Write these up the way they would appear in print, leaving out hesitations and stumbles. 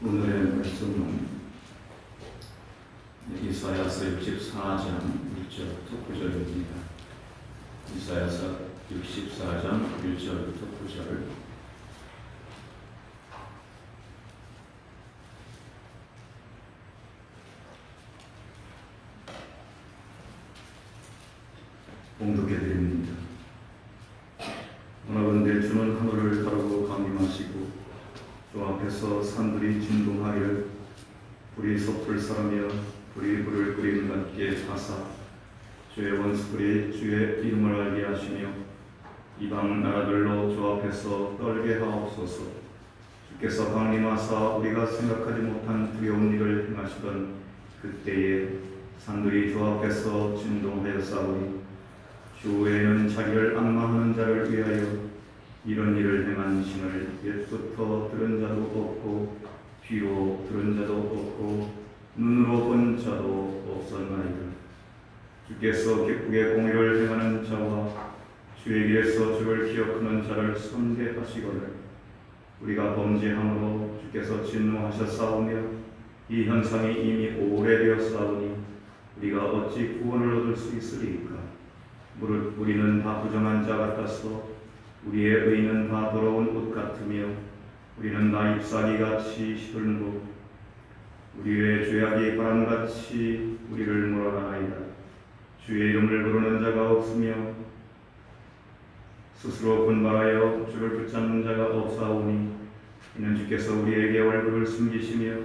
오늘의 말씀은 이사야서 64장 1절부터 9절입니다. 이사야서 64장 1절부터 9절. 봉독해 드립니다. 원하건대 주는 하늘을 가르고 강림하시고 주 앞에서 산들이 진동하기를 불이 섭을 사라며 불이 불을 끓이는 같게 하사 주의 원수들이 주의 이름을 알게 하시며 이방 나라들로 주 앞에서 떨게 하옵소서. 주께서 강림하사 우리가 생각하지 못한 두려운 일을 행하시던 그때에 산들이 주 앞에서 진동하였사오니 주 외에는 자기를 앙망하는 자를 위하여 이런 일을 행한 신을 옛부터 들은 자도 없고 귀로 들은 자도 없고 눈으로 본 자도 없었나이다. 주께서 기쁘게 공의를 행하는 자와 주의 길에서 주를 기억하는 자를 선대하시거늘 우리가 범죄함으로 주께서 진노하셨사오며 이 현상이 이미 오래되었사오니 우리가 어찌 구원을 얻을 수 있으리까. 무릇 우리는 다 부정한 자 같아서 우리의 의는 다 더러운 옷 같으며 우리는 다 잎사귀같이 시들고 우리의 죄악이 바람같이 우리를 몰아가나이다. 주의 이름을 부르는 자가 없으며 스스로 분발하여 주를 붙잡는 자가 없사오니 이는 주께서 우리에게 얼굴을 숨기시며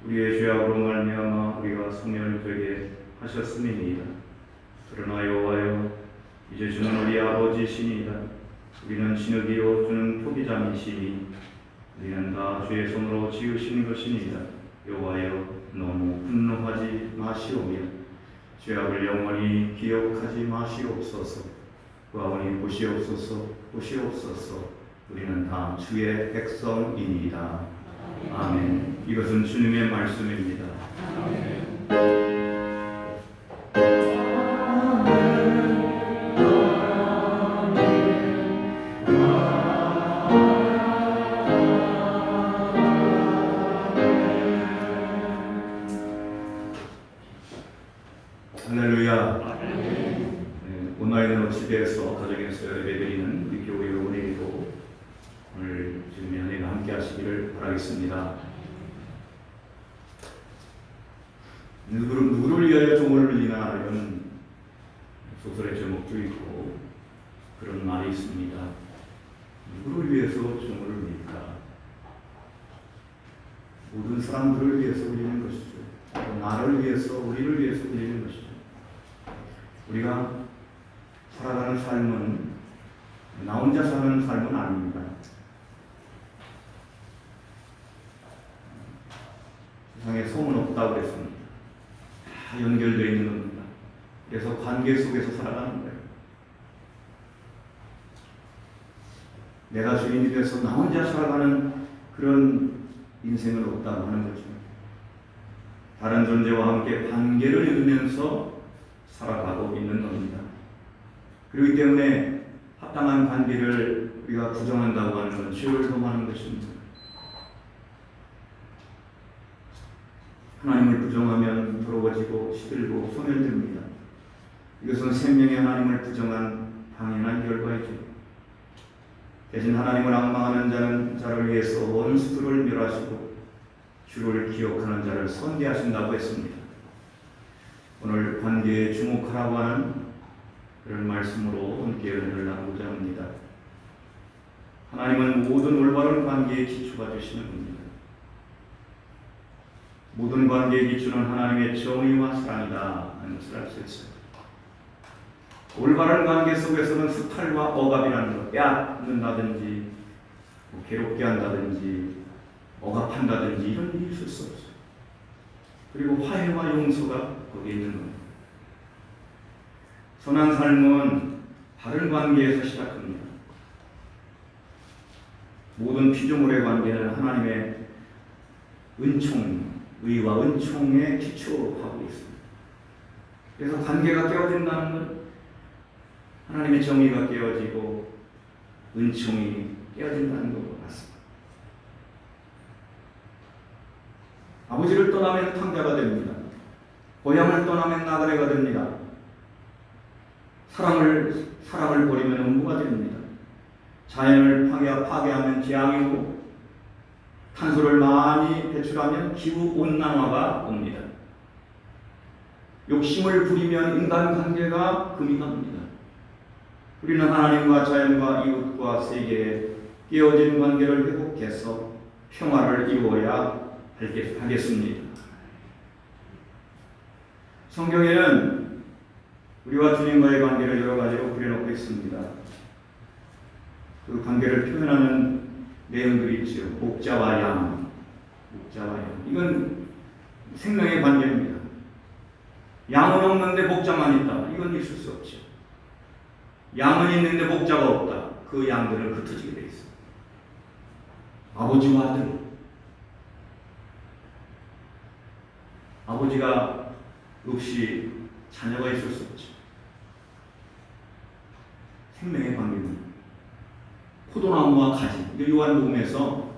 우리의 죄악으로 말미암아 우리가 소멸되게 하셨음이니이다. 그러나 여호와여 이제 주는 우리 아버지시니이다. 우리는 진흙이요 주는 토기장이시니 우리는 다 주의 손으로 지으신 것이니이다. 여호와여 너무 분노하지 마시오며 죄악을 영원히 기억하지 마시옵소서. 구하오니 보시옵소서 보시옵소서. 우리는 다 주의 백성이니이다. 아멘. 이것은 주님의 말씀입니다. 아멘. 할렐루야. 온라인으로 집에서 가정에서 예배드리는 우리 교회 여러분에게도 오늘 주님의 은혜가 함께 하시기를 바라겠습니다. 누구를 위하여 종을 울리나 이런 소설의 제목도 있고 그런 말이 있습니다. 누구를 위해서 종을 울릴까? 모든 사람들을 위해서 울리는 것이죠. 나를 위해서, 우리를 위해서 울리는 것이죠. 우리가 살아가는 삶은 나 혼자 사는 삶은 아닙니다. 세상에 소문 없다고 그랬습니다. 다 연결되어 있는 겁니다. 그래서 관계 속에서 살아가는 거예요. 내가 주인이 돼서 나 혼자 살아가는 그런 인생은 없다고 하는 거죠. 다른 존재와 함께 관계를 이루면서 살아가고 있는 겁니다. 그렇기 때문에 합당한 관계를 우리가 부정한다고 하는 건 죄를 범하는 것입니다. 하나님을 부정하면 더러워지고 시들고 소멸됩니다. 이것은 생명의 하나님을 부정한 당연한 결과이죠. 대신 하나님을 앙망하는 자는 자를 위해서 원수들을 멸하시고 주를 기억하는 자를 선대하신다고 했습니다. 오늘 관계에 주목하라고 하는 그런 말씀으로 함께 은혜를 나누고자 합니다. 하나님은 모든 올바른 관계의 기초가 되시는 분입니다. 모든 관계의 기초는 하나님의 정의와 사랑이다 하는 것을 알 수 있어요. 올바른 관계 속에서는 수탈과 억압이라는 것, 빼앗는다든지 괴롭게 한다든지 억압한다든지 이런 일이 있을 수 없어요. 그리고 화해와 용서가 거기에 있는 겁니다. 선한 삶은 바른 관계에서 시작합니다. 모든 피조물의 관계는 하나님의 은총, 의와 은총에 기초하고 있습니다. 그래서 관계가 깨어진다는 건 하나님의 정의가 깨어지고 은총이 깨어진다는 것 같습니다. 아버지를 떠나면 탕자가 됩니다. 고향을 떠나면 나그네가 됩니다. 사랑을 버리면 음부가 됩니다. 자연을 파괴하면 재앙이고, 탄소를 많이 배출하면 기후 온난화가 옵니다. 욕심을 부리면 인간관계가 금이 갑니다. 우리는 하나님과 자연과 이웃과 세계에 깨어진 관계를 회복해서 평화를 이루어야 하겠습니다. 성경에는 우리와 주님과의 관계를 여러 가지로 그려놓고 있습니다. 그 관계를 표현하는 내용들이 있죠. 목자와 양. 이건 생명의 관계입니다. 양은 없는데 목자만 있다. 이건 있을 수 없죠. 양은 있는데 목자가 없다. 그 양들은 흩어지게 돼 있어. 아버지와 아들. 아버지가 없이 자녀가 있을 수 없죠. 생명의 관계입니다. 포도나무와 가지. 요한복음에서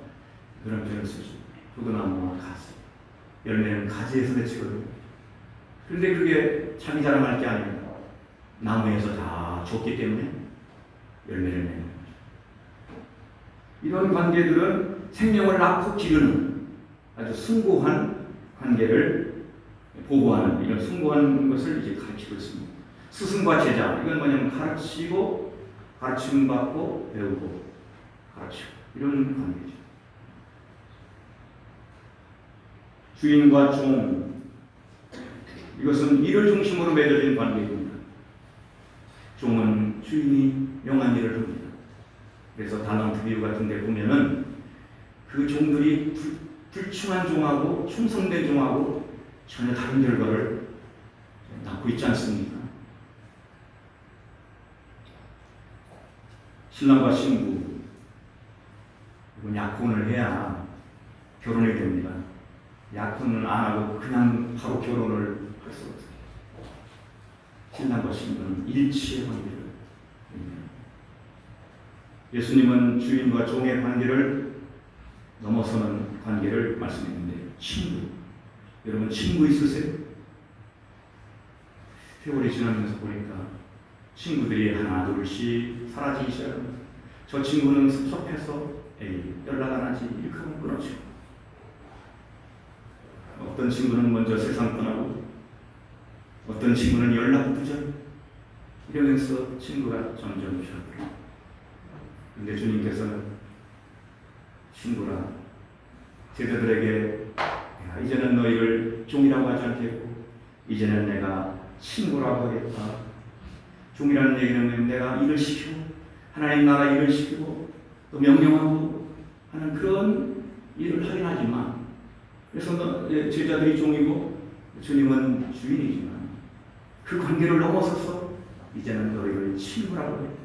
그런 표현을 쓰죠. 포도나무와 가지. 열매는 가지에서 맺히거든요. 그런데 그게 자기 자랑할 게 아닙니다. 나무에서 다 줬기 때문에 열매를 내는 거죠. 이런 관계들은 생명을 낳고 기르는 아주 숭고한 관계를 보고하는 이런 숭고한 것을 이제 가르치고 있습니다. 스승과 제자, 이건 뭐냐면 가르치고, 가르침 받고, 배우고, 가르치고, 이런 관계죠. 주인과 종, 이것은 일을 중심으로 맺어진 관계입니다. 종은 주인이 명한 일을 합니다. 그래서 달란트 비유 같은 데 보면은 그 종들이 불충한 종하고 충성된 종하고 전혀 다른 결과를 낳고 있지 않습니까? 신랑과 신부, 이건 약혼을 해야 결혼이 됩니다. 약혼을 안 하고 그냥 바로 결혼을 할 수 없어요. 신랑과 신부는 일치의 관계를. 예수님은 주인과 종의 관계를 넘어서는 관계를 말씀했는데, 친구. 여러분 친구 있으세요? 세월이 지나면서 보니까 친구들이 하나 둘씩 사라지기 시작합니다. 저 친구는 섭섭해서 연락 안 하지, 이렇게 하면 끊어지고, 어떤 친구는 먼저 세상 떠나고, 어떤 친구는 연락 늦어, 이러면서 친구가 점점 줄어들어요. 그런데 주님께서는 친구라, 제자들에게 이제는 너희를 종이라고 하지 않겠고 이제는 내가 친구라고 하겠다. 종이라는 얘기는 내가 일을 시키고 하나님 나라 일을 시키고 또 명령하고 하는 그런 일을 하긴 하지만, 그래서 제자들이 종이고 주님은 주인이지만 그 관계를 넘어서서 이제는 너희를 친구라고 하겠다.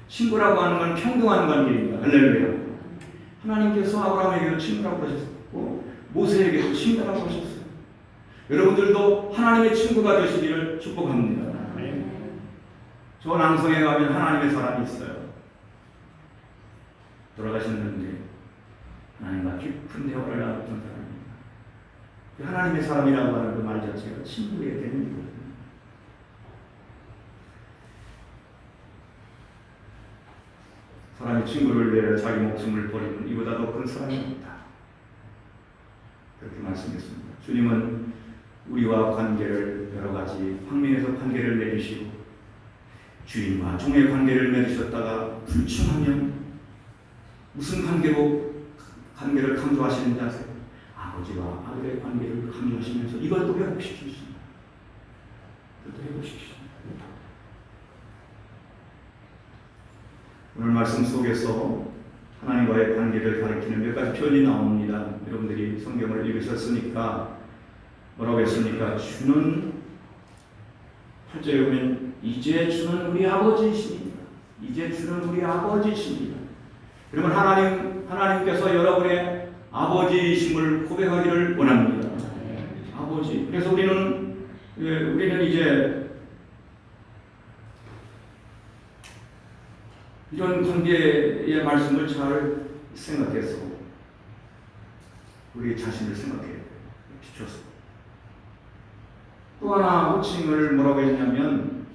친구라고 하는 건 평등한 관계입니다. 할렐루야. 하나님께서 아브라함에게도 친구라고 하셨고 모세에게도 친구라고 하셨어요. 여러분들도 하나님의 친구가 되시기를 축복합니다. 저 낭성에 가면 하나님의 사람이 있어요. 돌아가셨는데 하나님과 깊은 대화를 나눴던 사람입니다. 하나님의 사람이라고 하는 그 말 자체가 친구의 개념이거든요. 사람이 친구를 위해 자기 목숨을 버리는 이보다 더 큰 사랑이 없다. 그렇게 말씀했습니다. 주님은 우리와 관계를 여러 가지 방면에서 관계를 맺으시고 주인과 종의 관계를 맺으셨다가 불충하면 무슨 관계를 강조하시는지 아세요? 아버지와 아들의 관계를 강조하시면서 이걸 또 회복시키십니다. 이것도 회복시키십니다. 오늘 말씀 속에서 하나님과의 관계를 가리키는 몇 가지 표현이 나옵니다. 여러분들이 성경을 읽으셨으니까 뭐라고 했습니까? 주는 8절에 보면 이제 주는 우리 아버지이십니다. 이제 주는 우리 아버지이십니다. 여러분 하나님께서 여러분의 아버지이심을 고백하기를 원합니다. 아버지. 그래서 우리는 이제 이런 관계의 말씀을 잘 생각해서 우리 자신을 생각해요. 비춰서. 또 하나 호칭을 뭐라고 했냐면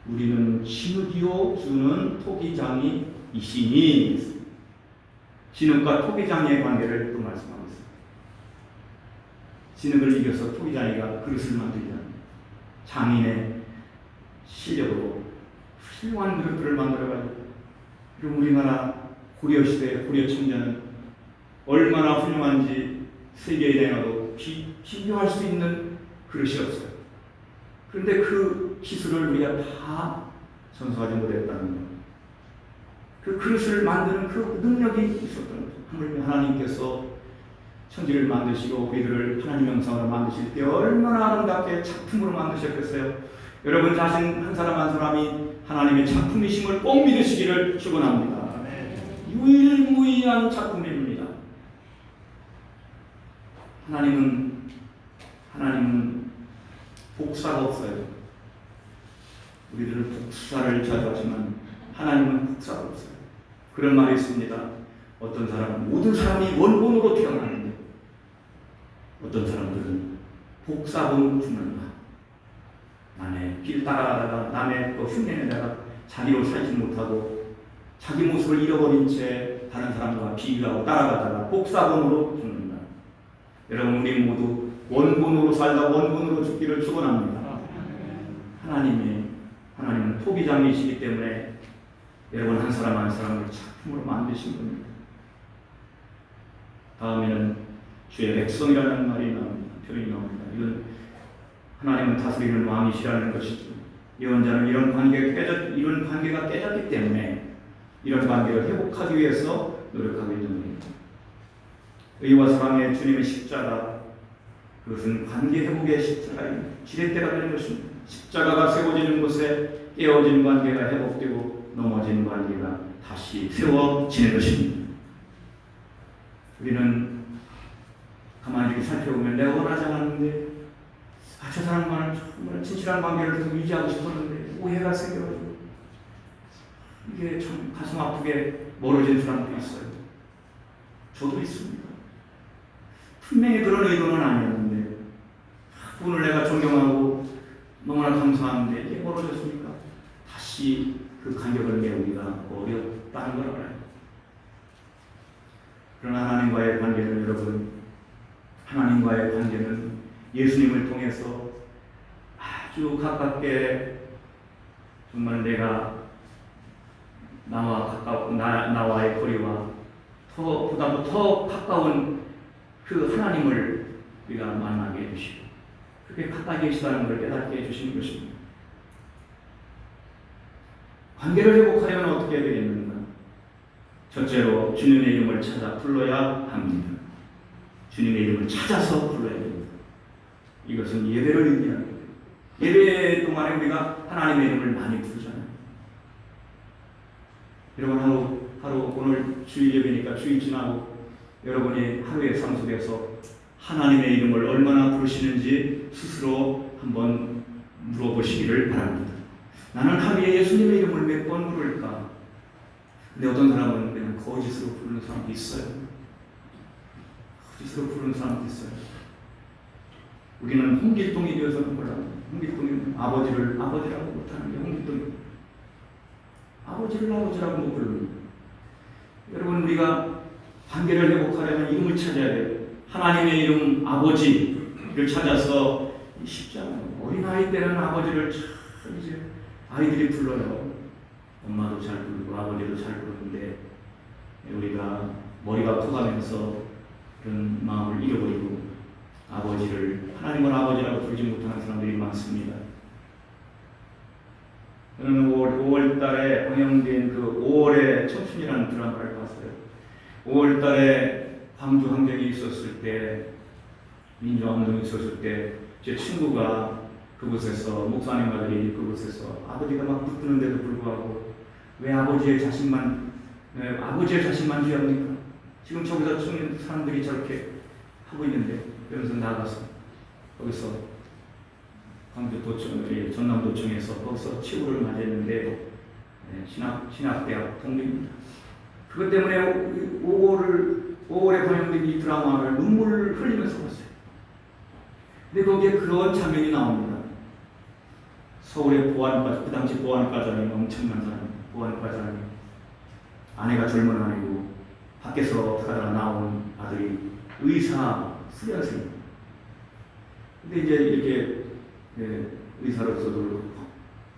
우리는 진흙이요 주는 토기장이 이시니, 진흙과 토기장의 관계를 또 말씀하고 있습니다. 진흙을 이겨서 토기장이가 그릇을 만들잖아요. 장인의 실력으로 훌륭한 그릇들을 만들어가지고, 그리고 우리나라 고려시대 고려 청자는 얼마나 훌륭한지 세계에 다녀도 비교할 수 있는 그릇이 없어요. 그런데 그 기술을 우리가 다 전수하지 못했다는 것. 그 그릇을 만드는 그 능력이 있었던 거죠. 하나님께서 천지를 만드시고 우리들을 하나님 형상으로 만드실 때 얼마나 아름답게 작품으로 만드셨겠어요. 여러분 자신 한 사람 한 사람이 하나님의 작품이심을 꼭 믿으시기를 축원합니다. 유일무이한 작품입니다. 하나님은 복사가 없어요. 우리들은 복사를 자주 하지만 하나님은 복사가 없어요. 그런 말이 있습니다. 어떤 사람은 모든 사람이 원본으로 태어나는데 어떤 사람들은 복사본 죽는다. 남의 길 따라가다가 남의 흉내내다가 자기로 살지 못하고 자기 모습을 잃어버린 채 다른 사람과 비교하고 따라가다가 복사본으로 죽는다. 여러분 우리 모두 원본으로 살다 원본으로 죽기를 축원합니다. 하나님은 토기장이시기 때문에 여러분 한 사람 한 사람을 작품으로 만드신 겁니다. 다음에는 주의 백성이라는 말이 나옵니다. 표현이 나옵니다. 이건 하나님은 다스리는 왕이시라는 것이죠. 예언자는 이런 관계가 깨졌기 때문에 이런 관계를 회복하기 위해서 노력하고 있는 겁니다. 의와 사랑의 주님의 십자가, 그것은 관계 회복의 십자가입니다. 지렛대가 되는 것입니다. 십자가가 세워지는 곳에 깨어진 관계가 회복되고 넘어진 관계가 다시 세워지는 것입니다. 우리는 가만히 이렇게 살펴보면 내가 원하지 않았는데 저 사람과는 정말 진실한 관계를 계속 유지하고 싶었는데 오해가 생겨가지고 이게 참 가슴 아프게 멀어진 사람도 있어요. 저도 있습니다. 분명히 그런 의도는 아니었는데 그분을 내가 존경하고 너무나 감사하는데 이게 멀어졌으니까 다시 그 간격을 메우기가 어렵다는 걸 알아요. 그러나 하나님과의 관계는 여러분, 하나님과의 관계는 예수님을 통해서 아주 가깝게 정말 내가 나와의 거리와 보다 더 가까운 그 하나님을 우리가 만나게 해주시고 그렇게 가까이 계시다는 걸 깨닫게 해주시는 것입니다. 관계를 회복하려면 어떻게 해야 되겠는가? 첫째로 주님의 이름을 찾아 불러야 합니다. 주님의 이름을 찾아서 불러야 됩니다. 이것은 예배를 의미하는 거예요. 예배 동안에 우리가 하나님의 이름을 많이 부르잖아요. 여러분 하루 오늘 주일 예배니까 주일 지나고 여러분이 하루의 삶 속에서 하나님의 이름을 얼마나 부르시는지 스스로 한번 물어보시기를 바랍니다. 나는 하루에 예수님의 이름을 몇 번 부를까? 근데 어떤 사람은 그냥 거짓으로 부르는 사람도 있어요. 거짓으로 부르는 사람도 있어요. 우리는 홍길동이 되어서는 몰라요. 홍길동이 아버지를 아버지라고 못하는 게 홍길동이 아버지를 아버지라고 못 부릅니다. 여러분 우리가 관계를 회복하려면 이름을 찾아야 돼요. 하나님의 이름 아버지를 찾아서 쉽지 않아요. 어린아이 때는 아버지를 참 이제 아이들이 불러요. 엄마도 잘 부르고 아버지도 잘 부르는데 우리가 머리가 커가면서 그런 마음을 잃어버리고 하나님을 아버지라고 부르지 못하는 사람들이 많습니다. 저는 5월 달에 방영된 그 5월의 청춘이라는 드라마를 봤어요. 5월 달에 광주 항쟁이 있었을 때, 민주화운동이 있었을 때, 제 친구가 그곳에서, 목사님 아들이 그곳에서 아버지가 막 붙드는데도 불구하고 왜 아버지의 자신만 죄합니까? 지금 저기서 청년 사람들이 저렇게 하고 있는데, 그러면서 나가서 거기서 광주도청, 전남도청에서 거기서 치우를 맞았는데 신학대학 동료입니다. 그것 때문에 5월을 오래 방영된 이 드라마를 눈물을 흘리면서 봤어요. 근데 거기에 그런 장면이 나옵니다. 서울의 보안과, 그 당시 보안과장이 엄청난 사람, 보안과장이 아내가 젊은 아내고 밖에서 가다가 나온 아들이 의사 수련생. 근데 이제 이렇게 의사로서도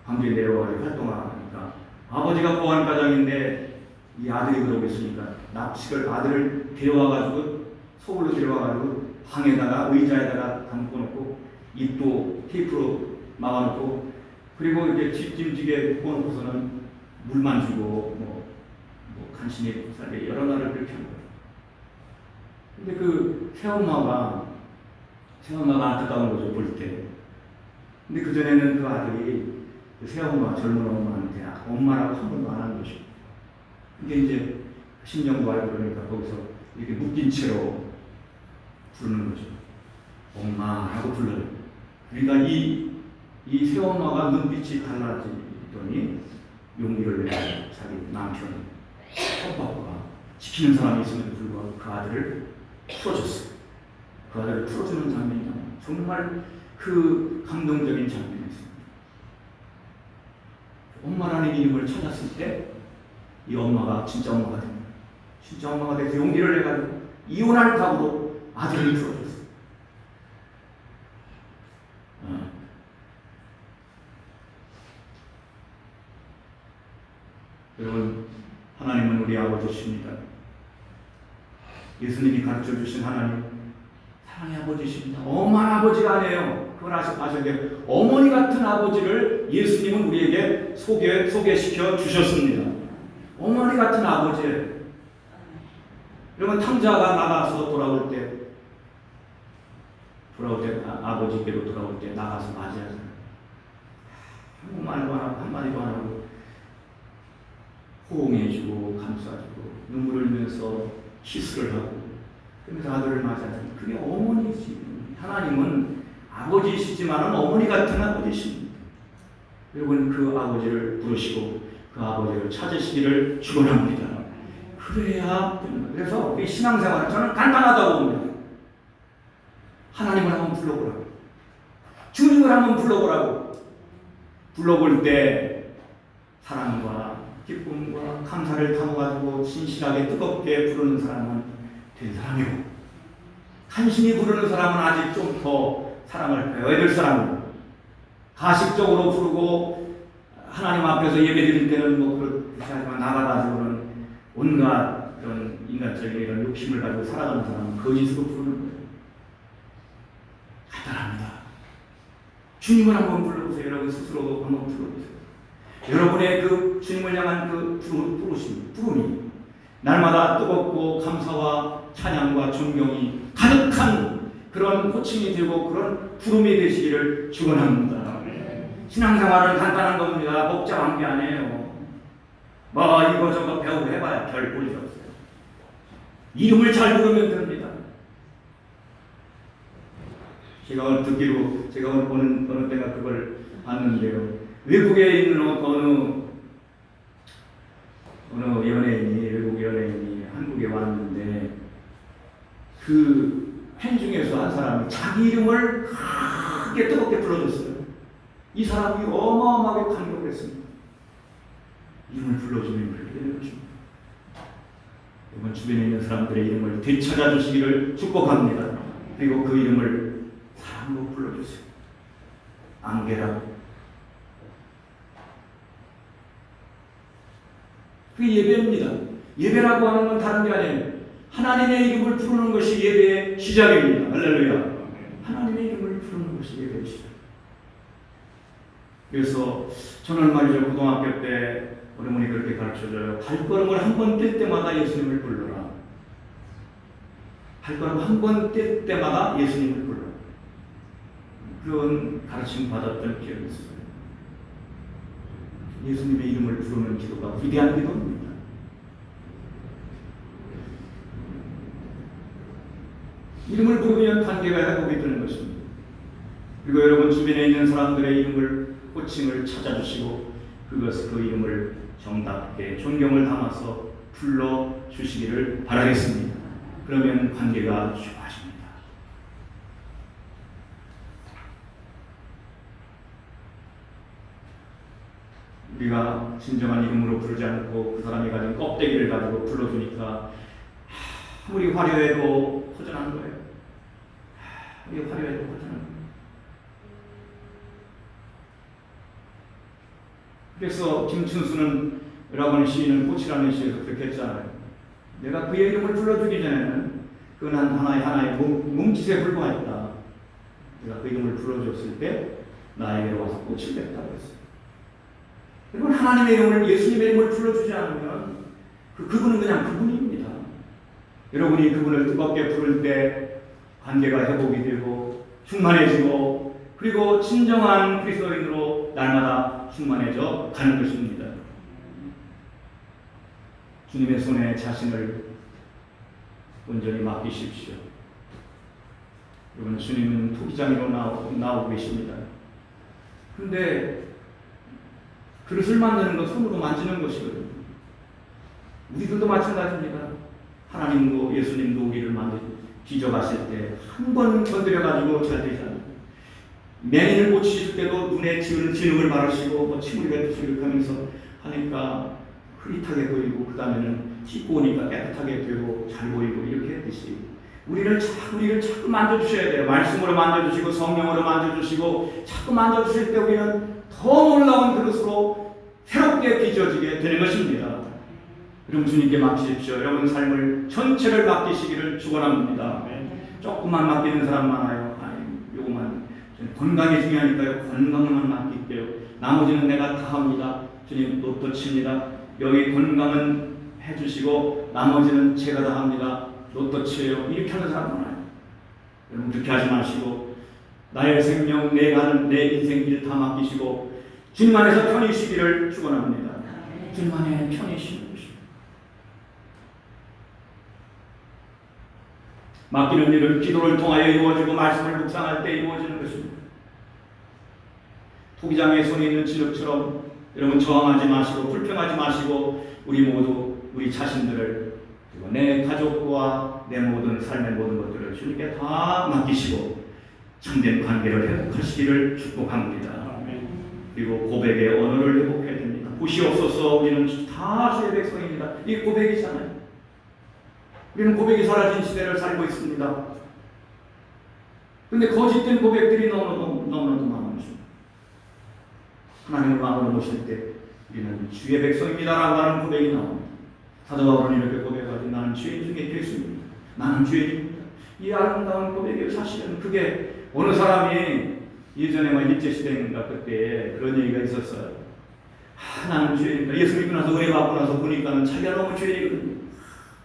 광주에 내려와서 활동하니까 아버지가 보안과장인데 이 아들이 그러고 있으니까 납치를 아들을 데려와가지고 서울로 데려와가지고 방에다가 의자에다가 담궈놓고 입도 테이프로 막아놓고 그리고 이렇게 뒷짐지게 묶어놓고서는 물만 주고 뭐 간신히 살게 여러 날을 그렇게 한 거예요. 근데 그 새엄마가 안타까운 거죠, 볼 때. 근데 그전에는 그 아들이 그 새엄마, 젊은 엄마한테 엄마라고 한 번도 안 한 것이고. 근데 이제 심정도 알고 그러니까 거기서 이렇게 묶인 채로 부르는 거죠. 엄마라고 불러요. 그러니까 이 새엄마가 눈빛이 달라지더니 용기를 내서 자기 남편, 오빠가 지키는 사람이 있음에도 불구하고 그 아들을 풀어줬어요. 그 아들을 풀어주는 장면이 나와요. 정말 그 감동적인 장면이었습니다. 엄마라는 이름을 찾았을 때 이 엄마가 진짜 엄마가 됩니다. 진짜 엄마가 돼서 용기를 내가지고 이혼할 각오로 아들을 풀어줬어요. 여러분, 하나님은 우리 아버지십니다. 예수님이 가르쳐 주신 하나님, 사랑의 아버지십니다. 엄한 아버지가 아니에요. 그걸 아셔야 돼요. 어머니 같은 아버지를 예수님은 우리에게 소개시켜 주셨습니다. 어머니 같은 아버지예요. 여러분, 탕자가 나가서 돌아올 때 아버지께로 돌아올 때 나가서 맞이하잖아요. 아무 말도 안 하고 한마디도 안 하고 호응해주고 감싸주고 눈물을 흘리면서 키스를 하고 그러면서 아들을 맞이하잖아요. 그게 어머니지. 하나님은 아버지시지만 어머니 같은 아버지십니다. 여러분, 그 아버지를 부르시고 그 아버지를 찾으시기를 축원합니다. 그래야 됩니다. 그래서 우리 신앙생활은 저는 간단하다고 봅니다. 하나님을 한번 불러보라고. 주님을 한번 불러보라고. 불러볼 때 사랑과 기쁨과 감사를 담아가지고 진실하게 뜨겁게 부르는 사람은 된 사람이고 간신히 부르는 사람은 아직 좀 더 사랑을 배워야 될 사람이고 가식적으로 부르고 하나님 앞에서 예배드릴 때는 뭐 그렇지 않지만 나가가지고는 온갖 그런 인간적인 이런 욕심을 가지고 살아가는 사람은 거짓으로 부르는 거예요. 간단합니다. 주님을 한번 불러보세요. 여러분 스스로 한번 불러보세요. 여러분의 그 주님을 향한 그 부름이 날마다 뜨겁고 감사와 찬양과 존경이 가득한 그런 호칭이 되고 그런 부름이 되시기를 축원합니다. 신앙생활은 간단한 겁니다. 복잡한 게 아니에요. 뭐 이거저거 배우고 해봐야 별 볼일 없어요. 이름을 잘 부르면 됩니다. 제가 어느 때가 그걸 봤는데요. 외국에 있는 어느 연예인이 외국 연예인이 한국에 왔는데 그 팬 중에서 한 사람이 자기 이름을 크게 뜨겁게 불러줬어요. 이 사람이 어마어마하게 감격을 했습니다. 이름을 불러주면 그렇게 되는 것입니다. 이번 주변에 있는 사람들의 이름을 되찾아 주시기를 축복합니다. 그리고 그 이름을 사랑으로 불러주세요. 안개라고. 그게 예배입니다. 예배라고 하는 건 다른 게 아니에요. 하나님의 이름을 부르는 것이 예배의 시작입니다. 할렐루야. 하나님의 이름을 부르는 것이 예배의 시작. 그래서 저는 말이죠. 고등학교 때 어머니 그렇게 가르쳐줘요. 발걸음을 한 번 뗄 때마다 예수님을 불러라. 발걸음 한 번 뗄 때마다 예수님을 불러라. 그런 가르침 받았던 기억이 있어요. 예수님의 이름을 부르는 기도가 위대한 기도입니다. 이름을 부르면 관계가 회복이 되는 것입니다. 그리고 여러분 주변에 있는 사람들의 이름을 호칭을 찾아주시고 그 이름을 정답게 존경을 담아서 불러주시기를 바라겠습니다. 그러면 관계가 좋아집니다. 우리가 진정한 이름으로 부르지 않고 그 사람이 가진 껍데기를 가지고 불러주니까 아무리 화려해도 허전한 거예요. 아무리 화려해도 허전한 거예요. 그래서 김춘수는 여러분 시인은 꽃이라는 시에서 그렇게 했잖아요. 내가 그의 이름을 불러주기 전에는 그는 하나의 몸짓에 불과했다. 내가 그 이름을 불러줬을 때 나에게로 와서 꽃이 됐다고 했어요. 여러분 하나님의 이름을 예수님의 이름을 불러주지 않으면 그분은 그냥 그분입니다. 여러분이 그분을 뜨겁게 부를 때 관계가 회복이 되고 충만해지고 그리고 진정한 그리스도인으로 날마다 충만해져 가는 것입니다. 주님의 손에 자신을 온전히 맡기십시오. 여러분 주님은 토기장이로 나오고 계십니다. 그런데 그릇을 만드는 건 손으로 만지는 것이거든요. 우리들도 마찬가지입니다. 하나님도 예수님도 우리를 빚어가실 때 한 번 건드려가지고 잘 되지 않아요. 맹인을 고치실 때도 눈에 진흙을 바르시고 침을 뱉으시고 하면서 하니까 흐릿하게 보이고 그 다음에는 씻고 오니까 깨끗하게 되고 잘 보이고 이렇게 했듯이 우리를 자꾸 만져주셔야 돼요. 말씀으로 만져주시고 성령으로 만져주시고 자꾸 만져주실 때 우리는 더 놀라운 그릇으로 새롭게 빚어지게 되는 것입니다. 여러분 주님께 맡기십시오. 여러분 삶을 전체를 맡기시기를 축원합니다. 조금만 맡기는 사람 많아요. 요것만 건강이 중요하니까요. 건강만 맡길게요. 나머지는 내가 다 합니다. 주님 로또 칩니다. 여기 건강은 해주시고 나머지는 제가 다 합니다. 로또 치요. 이렇게 하는 사람 많아요. 여러분 그렇게 하지 마시고 나의 생명, 내 인생길 다 맡기시고 주님 안에서 편히 쉬기를 축원합니다. 주님 안에 편히 쉬는 것입니다. 맡기는 일은 기도를 통하여 이루어지고 말씀을 묵상할 때 이루어지는 것입니다. 토기장의 손에 있는 진흙처럼 여러분 저항하지 마시고 불평하지 마시고 우리 모두 우리 자신들을 그리고 내 가족과 내 모든 삶의 모든 것들을 주님께 다 맡기시고 참된 관계를 회복하시기를 축복합니다. 그리고 고백의 언어를 회복해야 됩니다. 보시옵소서 우리는 다 주의 백성입니다. 이 고백이잖아요. 우리는 고백이 사라진 시대를 살고 있습니다. 그런데 거짓된 고백들이 너무나도 많은 것입니다. 하나님을 마음으로 모실 때 우리는 주의 백성입니다라고 하는 고백이 나옵니다. 사도 바울은 이렇게 고백하지 나는 죄인 중에 죄수입니다. 나는 죄인입니다. 이 아름다운 고백의 사실은 그게 어느 사람이 예전에 일제시대인가 그때 그런 얘기가 있었어요. 나는 죄인입니다. 예수 믿고 나서 은혜 받고 나서 보니까 자기가 너무 죄인이거든요.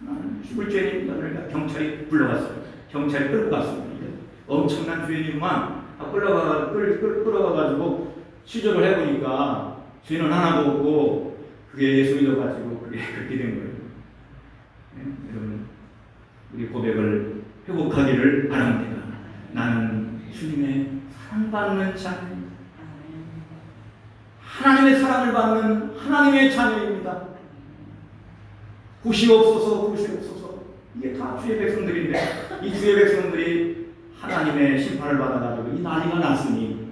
나는 죽을 죄인입니다. 그러니까 경찰이 불러갔어요. 경찰이 끌고 갔습니다. 엄청난 죄인이구만. 끌어가가지고 시조를 해보니까 죄는 하나도 없고 그게 예수 믿어가지고 그게 그렇게 된 거예요. 네? 여러분 우리 고백을 회복하기를 바랍니다. 나는 주님의 사랑받는 자녀입니다. 하나님의 사랑을 받는 하나님의 자녀입니다. 보시옵소서 보시옵소서. 이게 다 주의 백성들인데 이 주의 백성들이 하나님의 심판을 받아가지고 이 난리가 났으니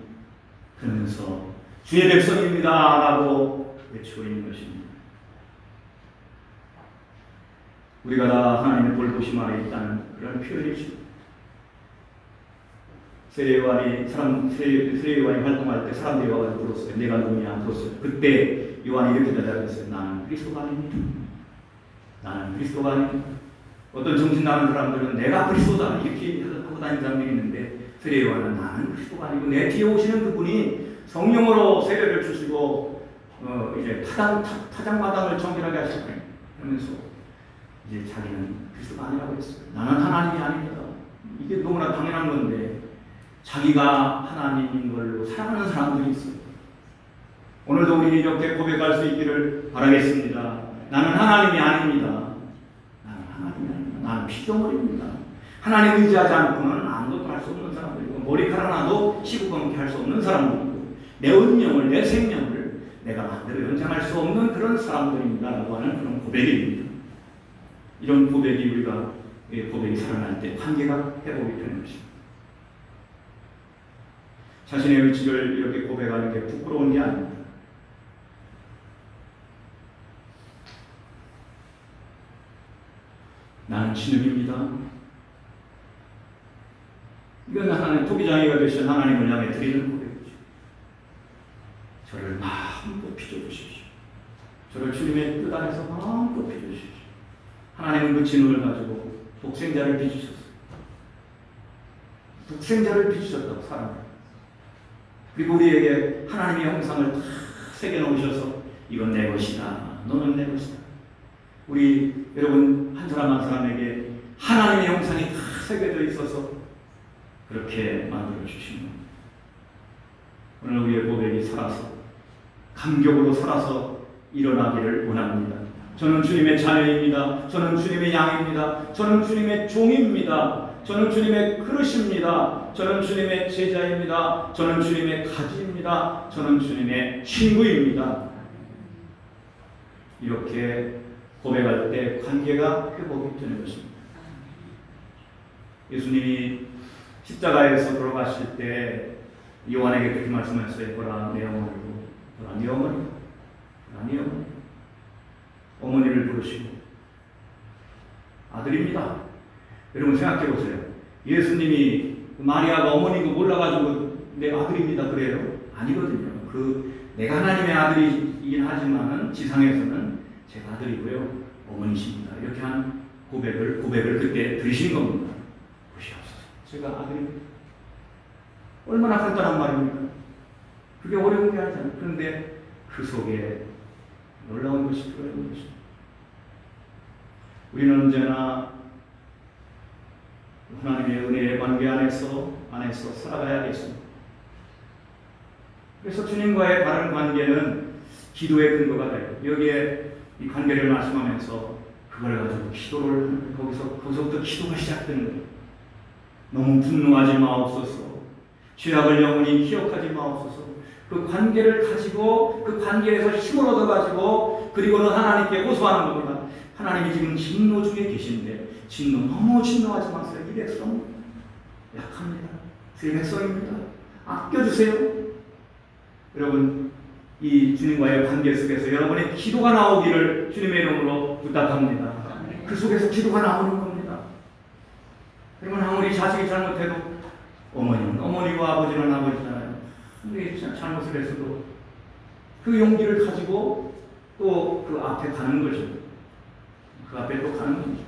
그러면서 주의 백성입니다 라고 외치고 있는 것입니다. 우리가 다 하나님의 돌보심 아래 있다는 그런 표현이죠. 세례요한이 활동할 때 사람들이 와가지고 불렀어요. 내가 누구냐 불렀어요. 그때 요한이 이렇게 대답했어요. 나는 그리스도가 아닙니다. 나는 그리스도가 아닙니다. 어떤 정신 나간 사람들은 내가 그리스도다 이렇게 하고 다니는 사람들이 있는데 세례요한은 나는 그리스도가 아니고 내 뒤에 오시는 그분이 성령으로 세례를 주시고 이제 타작마당을 정결하게 하실 거예요. 그러면서 이제 자기는 그리스도가 아니라고 했어요. 나는 하나님이 아닙니다. 이게 너무나 당연한 건데 자기가 하나님인 걸로 사랑하는 사람들이 있어요. 오늘도 우리는 이렇게 고백할 수 있기를 바라겠습니다. 나는 하나님이 아닙니다. 나는 하나님이 아닙니다. 나는 피조물입니다. 하나님 의지하지 않고는 아무것도 할 수 없는 사람들이고 머리카락 하나도 시구건케 할 수 없는 사람들이고 내 운명을 내 생명을 내가 마음대로 연장할 수 없는 그런 사람들입니다 라고 하는 그런 고백입니다. 이런 고백이 우리가 이 고백이 살아날 때 관계가 회복이 되는 것입니다. 자신의 위치를 이렇게 고백하는 게 부끄러운 게 아닙니다. 나는 신음입니다. 이건 하나님 토기장이가 되신 하나님을 향해 드리는 고백이죠. 저를 마음껏 빚어주십시오. 저를 주님의 뜻 안에서 마음껏 빚어주십시오. 하나님은 그 진흙을 가지고 독생자를 빚으셨어요. 독생자를 빚으셨다고 사람을. 그리고 우리에게 하나님의 형상을 다 새겨놓으셔서 이건 내 것이다. 너는 내 것이다. 우리 여러분 한 사람 한 사람에게 하나님의 형상이 다 새겨져 있어서 그렇게 만들어 주신 겁니다. 오늘 우리의 고백이 살아서 감격으로 살아서 일어나기를 원합니다. 저는 주님의 자녀입니다. 저는 주님의 양입니다. 저는 주님의 종입니다. 저는 주님의 그릇입니다. 저는 주님의 제자입니다. 저는 주님의 가지입니다. 저는 주님의 친구입니다. 이렇게 고백할 때 관계가 회복이 되는 것입니다. 예수님이 십자가에서 돌아가실 때 요한에게 그렇게 말씀하셨어요. 보라 내 어머니고, 보라 네 어머니고, 보라 네 어머니. 어머니를 부르시고 아들입니다. 여러분 생각해 보세요. 예수님이 마리아가 어머니고 몰라가지고 내 아들입니다 그래요? 아니거든요. 내가 하나님의 아들이긴 하지만은 지상에서는 제가 아들이고요 어머니십니다. 이렇게 한 고백을 그때 들으신 겁니다. 보시옵소서. 제가 아들입니다. 얼마나 간단한 말입니까? 그게 어려운 게 아니잖아요. 그런데 그 속에 놀라운 것이 들어있는 것입니다. 우리는 언제나 하나님의 은혜의 관계 안에서 살아가야겠습니다. 그래서 주님과의 바른 관계는 기도의 근거가 돼요. 여기에 이 관계를 말씀하면서 그걸 가지고 기도를 하는 거기서부터 기도가 시작되는 거예요. 너무 분노하지 마옵소서. 죄악을 영원히 기억하지 마옵소서. 그 관계를 가지고 그 관계에서 힘을 얻어가지고 그리고는 하나님께 호소하는 겁니다. 하나님이 지금 진노 중에 계신데 너무 진노하지 마세요. 이 백성 약합니다. 제 백성입니다. 아껴주세요. 여러분 이 주님과의 관계 속에서 여러분의 기도가 나오기를 주님의 이름으로 부탁합니다. 그 속에서 기도가 나오는 겁니다. 여러분 아무리 자식이 잘못해도 어머니는 어머니고 아버지는 아버지잖아요. 근데 잘못을 했어도 그 용기를 가지고 또 그 앞에 가는 거죠. 그 앞에 또 가는 거죠.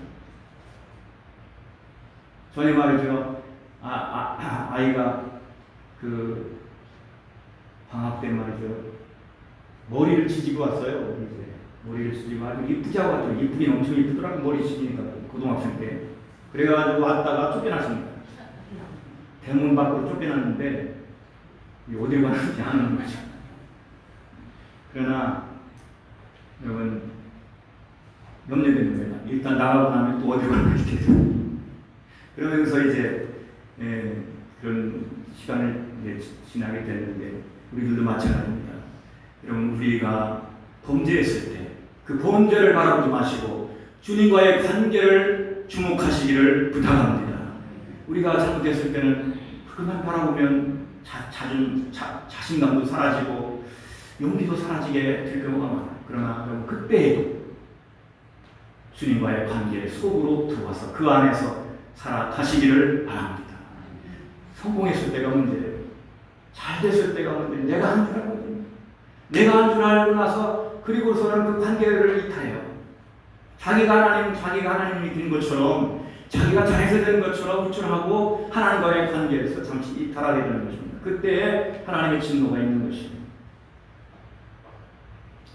전에 말이죠. 아이가 그 방학 때 말이죠. 머리를 지지고 왔어요. 이제 머리를 지지고 아주 이쁘게 하고 왔더니 이쁘긴 엄청 이쁘더라고. 머리 지지니까 고등학생 때. 그래가지고 왔다가 쫓겨났습니다. 대문 밖으로 쫓겨났는데 어디로 가는지 아는 거죠. 그러나 여러분 염려되는 거예요. 일단 나가고 나면 또 어디로 가는지 그러면서 이제 그런 시간을 이제 지나게 되는데 우리들도 마찬가지입니다. 여러분 우리가 범죄했을 때 그 범죄를 바라보지 마시고 주님과의 관계를 주목하시기를 부탁합니다. 우리가 잘못했을 때는 그것만 바라보면 자신감도 사라지고 용기도 사라지게 될 경우가 많아요. 그러나 여러분 그때에도 주님과의 관계 속으로 들어와서 그 안에서 살아가시기를 바랍니다. 성공했을 때가 문제예요. 잘 됐을 때가 문제예요. 내가 한 줄 알거든요. 내가 한 줄 알고 나서 그리고서는 그 관계를 이탈해요. 자기가 하나님이 된 것처럼 자기가 잘해서 되는 것처럼 우쭐하고 하나님과의 관계에서 잠시 이탈하게 되는 것입니다. 그때 하나님의 진노가 있는 것입니다.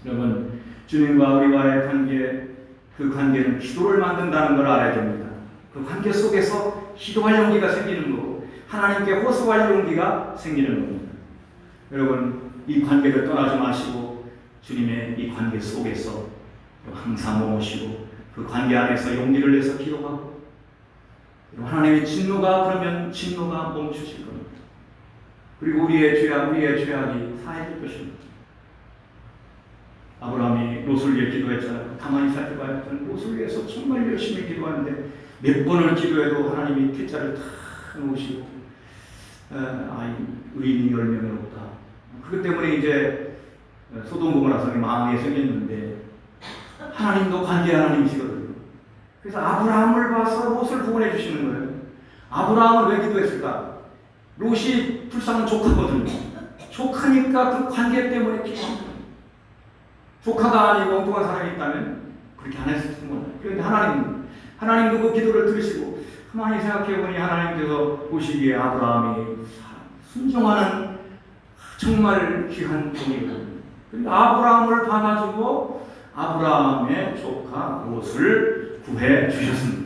여러분 주님과 우리와의 관계 그 관계는 기도를 만든다는 걸 알아야 됩니다. 그 관계 속에서 기도할 용기가 생기는 거고 하나님께 호소할 용기가 생기는 겁니다. 여러분 이 관계를 떠나지 마시고 주님의 이 관계 속에서 항상 머무시고 그 관계 안에서 용기를 내서 기도하고 하나님의 진노가 멈추실 겁니다. 그리고 우리의 죄악이 사해질 것입니다. 아브라함이 롯을 위해 기도했잖아요. 가만히 살펴봐야 롯을 위해서 정말 열심히 기도하는데 몇 번을 기도해도 하나님이 퇴짜를 다 놓으시고 의인이 10명이 없다. 그것 때문에 이제 소돔 고모라 성이 망하게 생겼는데 하나님도 관계 하나님이시거든요. 그래서 아브라함을 봐서 롯을 구원해 주시는 거예요. 아브라함을 왜 기도했을까? 롯이 불쌍한 조카거든요. 조카니까 그 관계 때문에 기도한 거예요. 조카가 아니고 엉뚱한 사람이 있다면 그렇게 안 했을 텐데. 그런데 하나님도 그 기도를 들으시고 가만히 생각해보니 하나님께서 보시기에 아브라함이 순종하는 정말 귀한 분이거든요. 그런데 아브라함을 봐가지고 아브라함의 조카 롯을 구해 주셨습니다.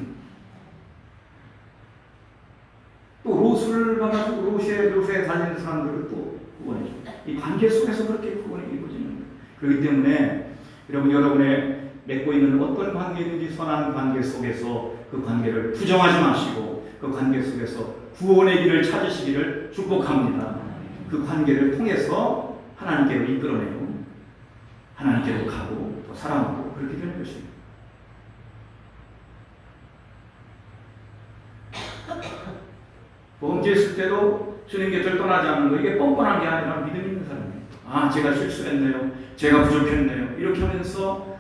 또 롯을 봐가지고 롯에 달리는 사람들을 또 구원해 줍니다. 이 관계 속에서 그렇게 구원이 이루어지는 거예요. 그렇기 때문에 여러분의 맺고 있는 어떤 관계든지 선한 관계 속에서 그 관계를 부정하지 마시고 그 관계 속에서 구원의 길을 찾으시기를 축복합니다. 그 관계를 통해서 하나님께로 이끌어내고 하나님께로 가고 또 사랑하고 그렇게 되는 것입니다. 범죄했을 때도 주님 곁을 떠나지 않는 거, 이게 뻔뻔한 게 아니라 믿음 있는 사람이에요. 제가 실수했네요. 제가 부족했네요. 이렇게 하면서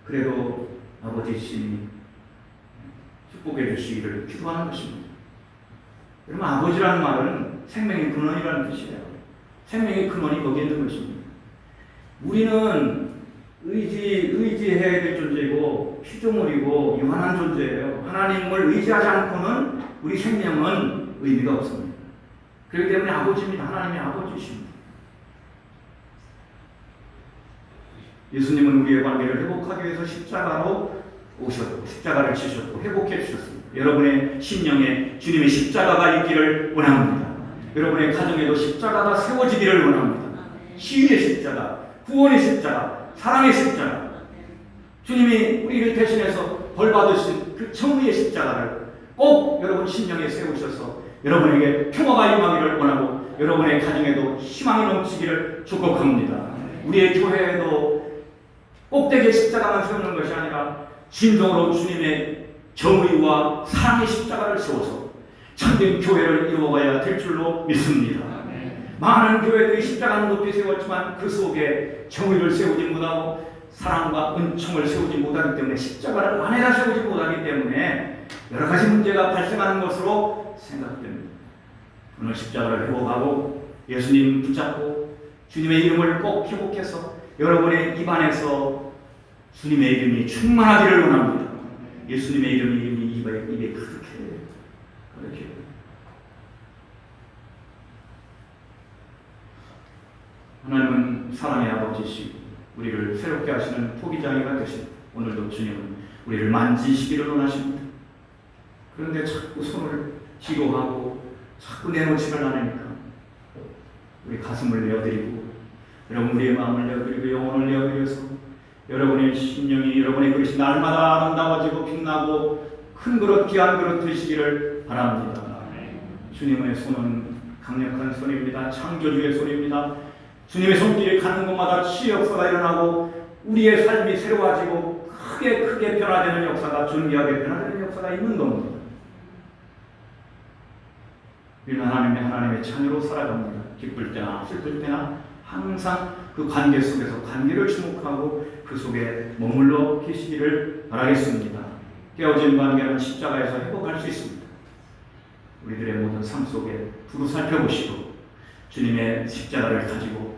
그래도 아버지 신이 축복해 주시기를 기도하는 것입니다. 여러분, 아버지라는 말은 생명의 근원이라는 뜻이에요. 생명의 근원이 거기에 있는 것입니다. 우리는 의지해야 될 존재이고 피조물이고 유한한 존재예요. 하나님을 의지하지 않고는 우리 생명은 의미가 없습니다. 그렇기 때문에 아버지입니다. 하나님의 아버지이십니다. 예수님은 우리의 관계를 회복하기 위해서 십자가로 오셨고 십자가를 지셨고 회복해 주셨습니다. 여러분의 심령에 주님의 십자가가 있기를 원합니다. 여러분의 가정에도 십자가가 세워지기를 원합니다. 시위의 십자가, 구원의 십자가, 사랑의 십자가, 주님이 우리를 대신해서 벌 받으신 그 정의의 십자가를 꼭 여러분 심령에 세우셔서 여러분에게 평화가 임하기를 원하고 여러분의 가정에도 희망이 넘치기를 축복합니다. 우리의 교회에도 꼭대기의 십자가만 세우는 것이 아니라 진정으로 주님의 정의와 사랑의 십자가를 세워서 참된 교회를 이루어가야 될 줄로 믿습니다. 많은 교회들이 십자가는 높이 세웠지만 그 속에 정의를 세우지 못하고 사랑과 은총을 세우지 못하기 때문에 십자가를 안에다 세우지 못하기 때문에 여러 가지 문제가 발생하는 것으로 생각됩니다. 오늘 십자가를 회복하고 예수님 붙잡고 주님의 이름을 꼭 회복해서 여러분의 입안에서 주님의 이름이 충만하기를 원합니다. 예수님의 이름이 입에 그렇게 하나님은 사랑의 아버지시고 우리를 새롭게 하시는 포기장애가 되신 오늘도 주님은 우리를 만지시기를 원하십니다. 그런데 자꾸 손을 뒤로 하고 자꾸 내놓지를 않으니까 우리 가슴을 내어드리고 여러분 우리의 마음을 내어드리고 영혼을 내어드려서 여러분의 심령이 여러분의 그릇이 날마다 아름다워지고 빛나고 큰 그릇 귀한 그릇 되시기를 바랍니다. 주님의 손은 강력한 손입니다. 창조주의 손입니다. 주님의 손길이 가는 곳마다 치유 역사가 일어나고 우리의 삶이 새로워지고 크게 변화되는 역사가 존귀하게 변화되는 역사가 있는 겁니다. 우리는 하나님의 자녀로 살아갑니다. 기쁠 때나 슬플 때나 항상 그 관계 속에서 관계를 주목하고 그 속에 머물러 계시기를 바라겠습니다. 깨어진 관계는 십자가에서 회복할 수 있습니다. 우리들의 모든 삶 속에 두루 살펴보시고 주님의 십자가를 가지고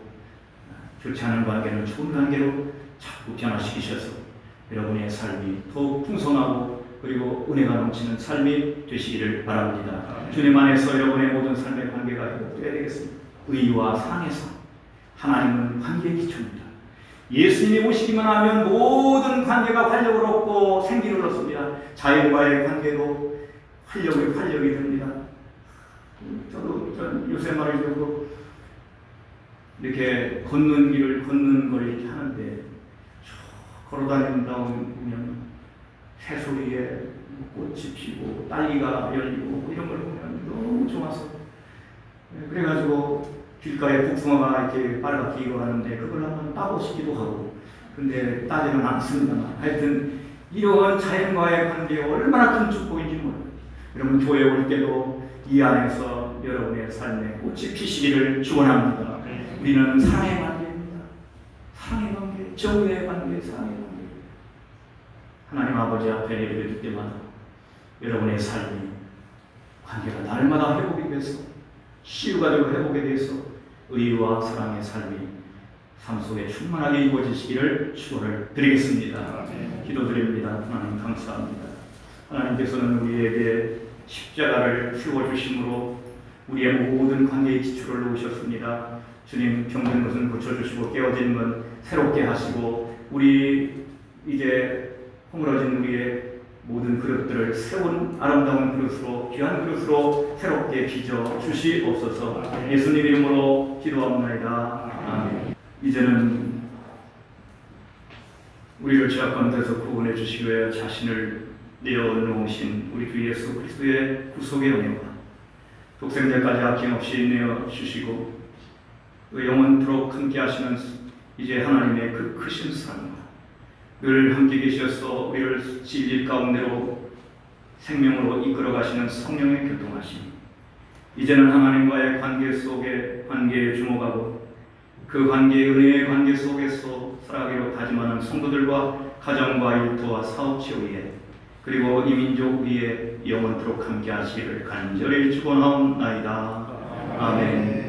좋지 않은 관계는 좋은 관계로 자꾸 변화시키셔서 여러분의 삶이 더욱 풍성하고 그리고 은혜가 넘치는 삶이 되시기를 바랍니다. 주님 안에서 여러분의 모든 삶의 관계가 회복되어야 되겠습니다. 의와 사랑의 삶. 하나님은 관계의 기초입니다. 예수님이 오시기만 하면 모든 관계가 활력을 얻고 생기를 얻습니다. 자연과의 관계도 활력이 됩니다. 전 요새 말이죠. 이렇게 걷는 걸 이렇게 하는데 걸어다닌다 보면 새소리에 꽃이 피고 딸기가 열리고 이런 걸 보면 너무 좋아서 그래가지고 길가에 복숭아가 이렇게 빨갛게 익어가는데 그걸 한번 따보시기도 하고 근데 따지는 않습니다만 하여튼 이런 자연과의 관계가 얼마나 큰 축복인지 몰라요. 여러분 교회 올 때도 이 안에서 여러분의 삶에 꽃이 피시기를 축원합니다. 우리는 사랑의 관계입니다. 사랑의 관계, 정의의 관계, 사랑의 관계. 하나님 아버지 앞에 예배드릴 때마다 여러분의 삶이 관계가 날마다 회복이 돼서 치유가 되고 회복이 돼서 의와 사랑의 삶이 삶 속에 충만하게 이루어지시기를 축원을 드리겠습니다. 기도드립니다. 하나님 감사합니다. 하나님께서는 우리에게 십자가를 세워주심으로 우리의 모든 관계의 기초를 놓으셨습니다. 주님, 병든 것은 고쳐주시고 깨어진 건 새롭게 하시고 우리 이제 허물어진 우리의 모든 그릇들을 새로운 아름다운 그릇으로 귀한 그릇으로 새롭게 빚어 주시옵소서. 예수님 이름으로 기도합니다. 아멘. 이제는 우리를 죄악 가운데서 구원해 주시기 위해 자신을 내어놓으신 우리 주 예수 그리스도의 구속의 은혜와 독생자까지 아낌없이 내어주시고 영원토록 함께 하시는 이제 하나님의 그 크신 사랑과 늘 함께 계셔서 우리를 진리 가운데로 생명으로 이끌어 가시는 성령의 교통하심, 이제는 하나님과의 관계 속에 관계에 주목하고 그 관계의 은혜의 관계 속에서 살아가기로 다짐하는 성도들과 가정과 일터와 사업체 위에 그리고 이 민족 위에 영원토록 함께 하시기를 간절히 축원하옵나이다. 아멘.